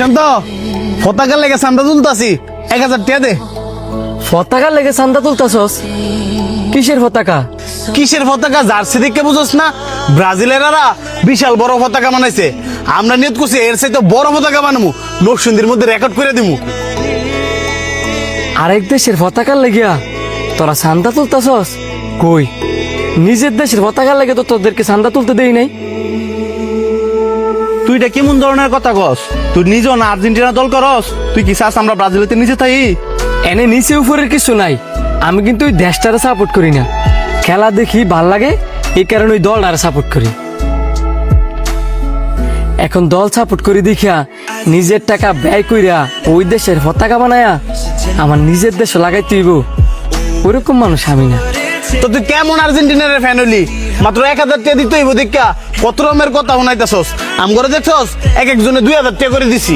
শান্ত পতাকার লেগে চান্দা তুলতাছি 1000 টাকা দে। পতাকার লেগে চান্দা তুলতাছস? কিসের পতাকা? কিসের পতাকা? জার্সি দেখে বুঝোস না? ব্রাজিলেরা বিশাল বড় পতাকা বানাইছে। আমরা নিয়ত করছি এর চাইতে বড় পতাকা বানাবো, নরসিংদীর মধ্যে রেকর্ড করে দিমু। আরেক দেশের পতাকার লেগিয়া তোরা চান্দা তুলতাছস? কই, নিজের দেশের পতাকার লেগে তো তোদেরকে চান্দা তুলতে দেই নাই। তুই এটা কেমন ধরনের কথা কস? তুই নিজেও না আর্জেন্টিনা দল করস? তুই কি চাস আমরা ব্রাজিলেতে নিজে তাই? এনে নিচে উপরের কিছু নাই, আমি কিন্তু ওই দেশটারে সাপোর্ট করি না। খেলা দেখি ভাল লাগে, এই কারণে ওই দলটারে সাপোর্ট করি। এখন দল সাপোর্ট করি দেখিয়া নিজের টাকা ব্যয় কইরা ওই দেশের পতাকা বানায়া আমার নিজের দেশে লাগাইতে হইব, ওরকম মানুষ আমি না। তো তুই কেমন আর্জেন্টিনার ফ্যান হলি? মাত্র 1000 টাকা দিতে হইব দেখা কত রকমের কথা শোনাইতেছস। আম করে দেখছস এক একজনে 2000 টাকা করে দিছি।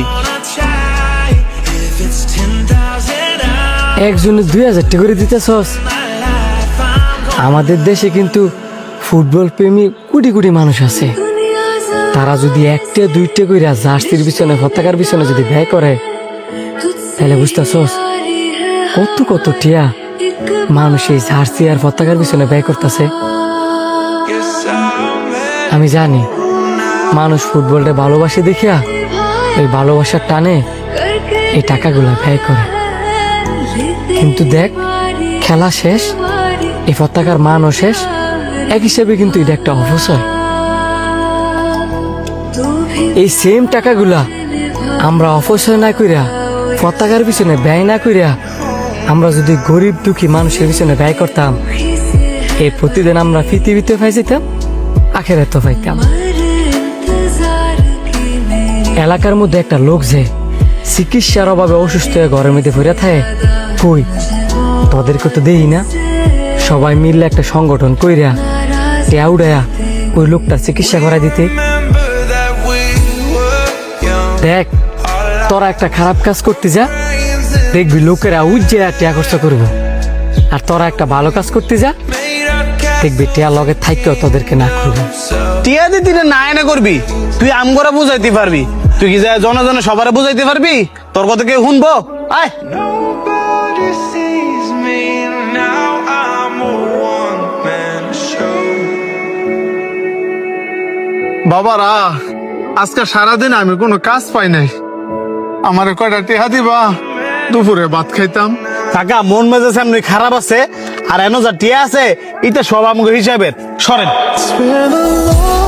একজনে 2000 টাকা করে দিতেছস? আমাদের দেশে কিন্তু ফুটবল প্রেমী কোটি কোটি মানুষ আছে। তারা যদি 1-2 কইরা জার্সির পিছনে পতাকার পিছনে যদি ব্যয় করে, তাহলে বুঝতেছস কত কত টিয়া মানুষ এই জার্সি আর পতাকার পিছনে ব্যয় করতেছে। আমি জানি মানুষ ফুটবলটা ভালোবাসে দেখিয়া ওই ভালোবাসার টানে এই টাকাগুলা ব্যয় করে, কিন্তু দেখ খেলা শেষ, এই পতাকার মানও শেষ। এক হিসেবে কিন্তু এটা একটা অপচয়। এই সেম টাকাগুলা আমরা অপচয় না কইরা, পতাকার পিছনে ব্যয় না কইরা, আমরা যদি গরিব দুঃখী মানুষের পিছনে ব্যয় করতাম, এই প্রতিদিন আমরা পৃথিবীতে পাইতাম, আখেরাতে পাইতাম। এলাকার মধ্যে একটা লোক যে চিকিৎসার অভাবে অসুস্থ হয়ে ঘরের মধ্যে পড়ে থাকে, কই তাদেরকে তো দেই না। সবাই মিললে একটা সংগঠন কইরা টিয়া উড়াইয়া ওই লোকটা চিকিৎসা করাই দিতে। দেখ তোরা একটা খারাপ কাজ করতে যা, দেখবি লোকেরা উজ্জে টিয়া খরচ করবো। আর তোরা একটা ভালো কাজ করতে যা, দেখবি টিয়া লগে থাইকেও তোদেরকে না করবো। টিয়া দিতি না এনে করবি, তুই আম করে বুঝাইতে পারবি? তুই কি যায় জনে জনে সবারে বুঝাইতে পারবি? তোর কথা কেউ শুনবো? আয় Nobody sees me now. I'm a one-man show. বাবারা, আজকে সারাদিন আমি কোনো কাজ পাই নাই। আমারে কয়টা টেহা দিবা? দুপুরে ভাত খাইতাম। কাকা মন মেজাজ এমনি খারাপ আছে, আর এনো যা টিয়া আছে এটা সব আমাকে হিসাবের। সরেন। It's been a long